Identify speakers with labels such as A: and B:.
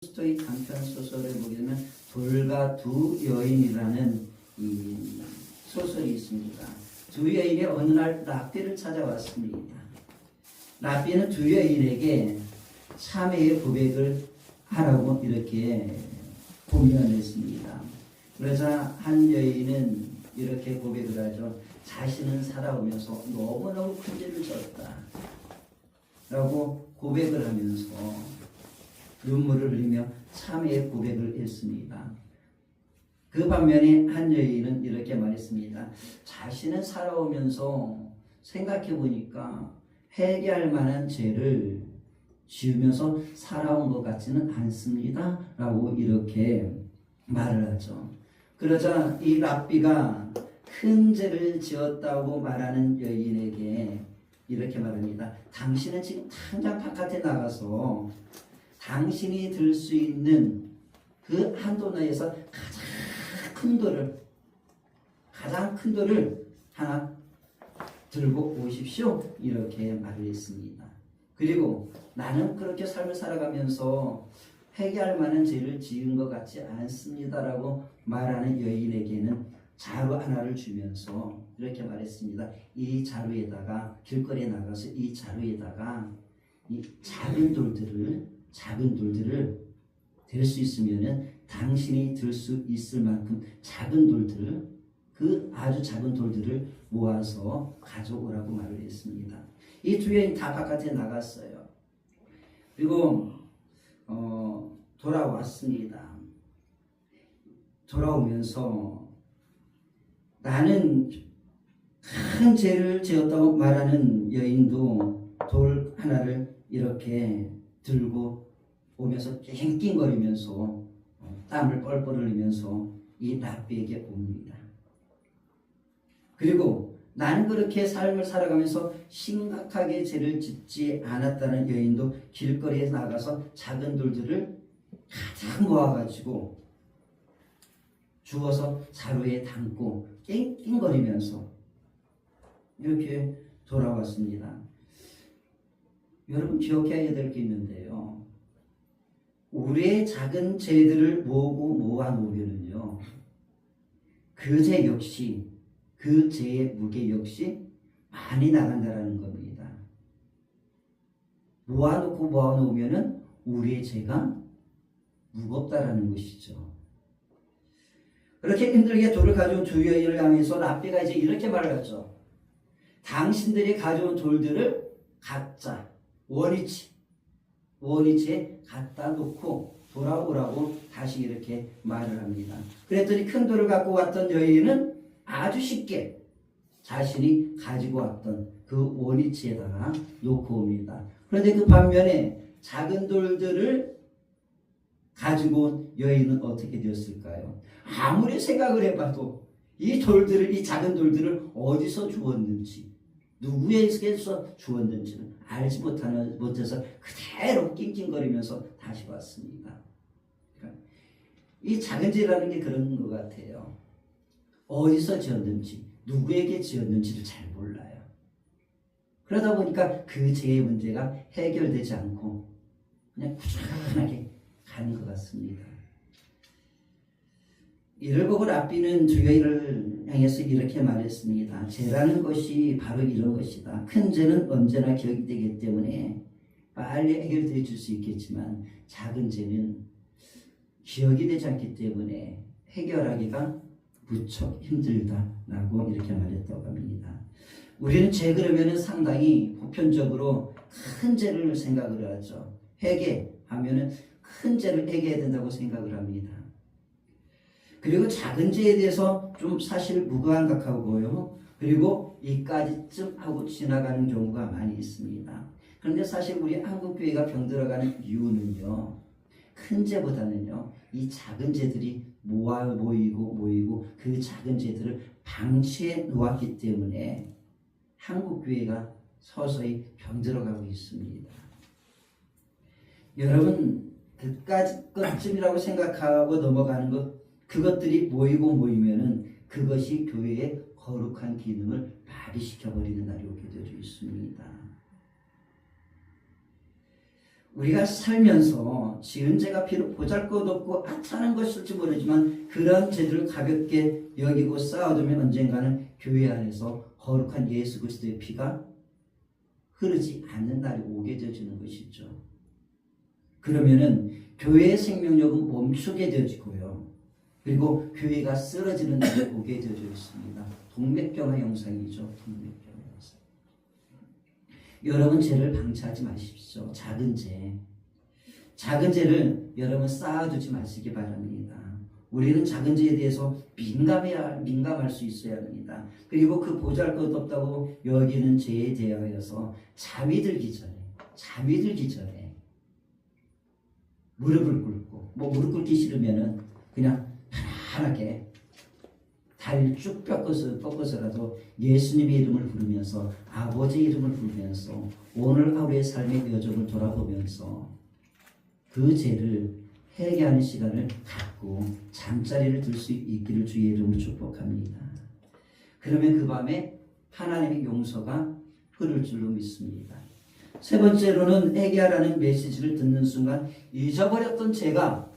A: 토스토이 단편 소설을 보게 되면 돌과 두 여인이라는 이 소설이 있습니다. 두 여인이 어느 날 랍비를 찾아왔습니다. 랍비는 두 여인에게 참회의 고백을 하라고 이렇게 고민했습니다. 그러자 한 여인은 이렇게 고백을 하죠. 자신은 살아오면서 너무너무 큰 죄를 졌다 라고 고백을 하면서 눈물을 흘리며 참회의 고백을 했습니다. 그 반면에 한 여인은 이렇게 말했습니다. 자신은 살아오면서 생각해 보니까 회개할 만한 죄를 지으면서 살아온 것 같지는 않습니다 라고 이렇게 말을 하죠. 그러자 이 랍비가 큰 죄를 지었다고 말하는 여인에게 이렇게 말합니다. 당신은 지금 당장 바깥에 나가서 당신이 들 수 있는 그 한도 내에서 가장 큰 돌을 하나 들고 오십시오. 이렇게 말을 했습니다. 그리고 나는 그렇게 삶을 살아가면서 회개할 만한 죄를 지은 것 같지 않습니다라고 말하는 여인에게는 자루 하나를 주면서 이렇게 말했습니다. 이 자루에다가 길거리에 나가서 이 자루에다가 이 작은 돌들을 될 수 있으면은 당신이 들 수 있을 만큼 작은 돌들을 그 아주 작은 돌들을 모아서 가져오라고 말을 했습니다. 이 두 여인이 다 바깥에 나갔어요. 그리고 돌아왔습니다. 돌아오면서 나는 큰 죄를 지었다고 말하는 여인도 돌 하나를 이렇게 들고 오면서 낑낑거리면서 땀을 뻘뻘 흘리면서 이 랍비에게 옵니다. 그리고 나는 그렇게 삶을 살아가면서 심각하게 죄를 짓지 않았다는 여인도 길거리에 나가서 작은 돌들을 가득 모아가지고 주워서 자루에 담고 낑낑거리면서 이렇게 돌아왔습니다. 여러분 기억해야 될 게 있는데요. 우리의 작은 죄들을 모아놓으면요. 그 죄 역시 그 죄의 무게 역시 많이 나간다라는 겁니다. 모아놓으면은 우리의 죄가 무겁다라는 것이죠. 그렇게 힘들게 돌을 가져온 두 여인을 향해서 랍비가 이제 이렇게 말을 하죠. 당신들이 가져온 돌들을 각자 원위치에 갖다 놓고 돌아오라고 다시 이렇게 말을 합니다. 그랬더니 큰 돌을 갖고 왔던 여인은 아주 쉽게 자신이 가지고 왔던 그 원위치에다가 놓고 옵니다. 그런데 그 반면에 작은 돌들을 가지고 온 여인은 어떻게 되었을까요? 아무리 생각을 해봐도 이 작은 돌들을 어디서 주웠는지 누구에게서 주었는지는 알지 못해서 그대로 낑낑거리면서 다시 왔습니다. 그러니까 이 작은 죄라는 게 그런 것 같아요. 어디서 지었는지 누구에게 지었는지를 잘 몰라요. 그러다 보니까 그 죄의 문제가 해결되지 않고 그냥 꾸준하게 가는 것 같습니다. 이를 보고 랍비는 두 여인을 향해서 이렇게 말했습니다. 죄라는 것이 바로 이런 것이다. 큰 죄는 언제나 기억이 되기 때문에 빨리 해결되어 줄 수 있겠지만 작은 죄는 기억이 되지 않기 때문에 해결하기가 무척 힘들다라고 이렇게 말했다고 합니다. 우리는 죄 그러면은 상당히 보편적으로 큰 죄를 생각을 하죠. 회개하면은 큰 죄를 회개해야 된다고 생각을 합니다. 그리고 작은 죄에 대해서 좀 사실 무감각하고요. 그리고 이까지쯤 하고 지나가는 경우가 많이 있습니다. 그런데 사실 우리 한국교회가 병들어가는 이유는요. 큰 죄보다는요. 이 작은 죄들이 모이고 그 작은 죄들을 방치해 놓았기 때문에 한국교회가 서서히 병들어가고 있습니다. 여러분 그까지쯤이라고 생각하고 넘어가는 그것들이 모이면은 그것이 교회의 거룩한 기능을 마비시켜버리는 날이 오게 되어 있습니다. 우리가 살면서 지은 죄가 비록 보잘것없고 아차한 것일지 모르지만 그런 죄들을 가볍게 여기고 쌓아두면 언젠가는 교회 안에서 거룩한 예수 그리스도의 피가 흐르지 않는 날이 오게 되어지는 것이죠. 그러면은 교회의 생명력은 멈추게 되어지고요. 그리고 교회가 쓰러지는 날이 오게 되어져 있습니다. 동맥경화 영상이죠. 동맥경화 영상. 여러분 죄를 방치하지 마십시오. 작은 죄를 여러분 쌓아두지 마시기 바랍니다. 우리는 작은 죄에 대해서 민감할 수 있어야 합니다. 그리고 그 보잘것없다고 여기는 죄에 대하여서 잠이 들기 전에 무릎을 꿇고, 무릎 꿇기 싫으면은 그냥 편안하게 다리를 쭉 꺾어서라도 예수님의 이름을 부르면서, 아버지의 이름을 부르면서 오늘 하루의 삶의 여정을 돌아보면서 그 죄를 회개하는 시간을 갖고 잠자리를 들 수 있기를 주의 이름으로 축복합니다. 그러면 그 밤에 하나님의 용서가 흐를 줄로 믿습니다. 세 번째로는 회개하라는 메시지를 듣는 순간 잊어버렸던 죄가